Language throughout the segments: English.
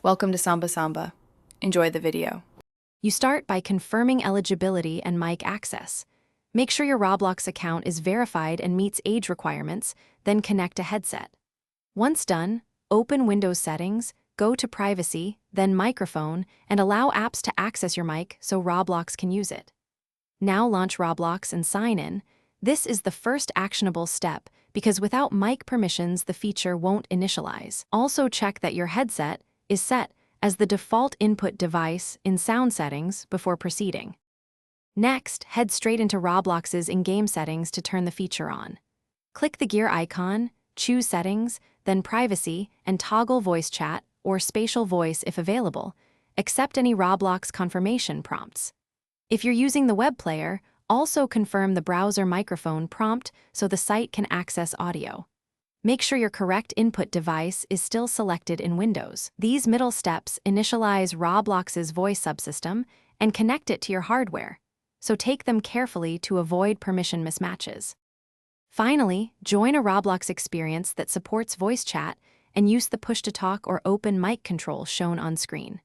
Welcome to Samba Samba. Enjoy the video. You start by confirming eligibility and mic access. Make sure your Roblox account is verified and meets age requirements, then connect a headset. Once done, open Windows Settings, go to Privacy, then Microphone, and allow apps to access your mic so Roblox can use it. Now launch Roblox and sign in. This is the first actionable step because without mic permissions, the feature won't initialize. Also check that your headset is set as the default input device in sound settings before proceeding. Next, head straight into Roblox's in-game settings to turn the feature on. Click the gear icon, choose Settings, then Privacy, and toggle Voice Chat or Spatial Voice if available. Accept any Roblox confirmation prompts. If you're using the web player, also confirm the browser microphone prompt so the site can access audio. Make sure your correct input device is still selected in Windows. These middle steps initialize Roblox's voice subsystem and connect it to your hardware, so take them carefully to avoid permission mismatches. Finally, join a Roblox experience that supports voice chat and use the push-to-talk or open mic control shown on screen.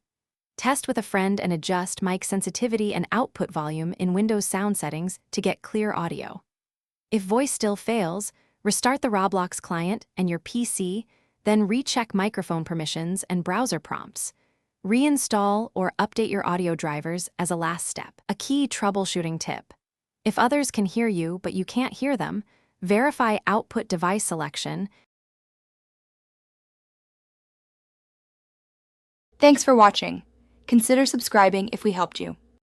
Test with a friend and adjust mic sensitivity and output volume in Windows sound settings to get clear audio. If voice still fails, restart the Roblox client and your PC, then recheck microphone permissions and browser prompts. Reinstall or update your audio drivers as a last step. A key troubleshooting tip: if others can hear you but you can't hear them, verify output device selection. Thanks for watching. Consider subscribing if we helped you.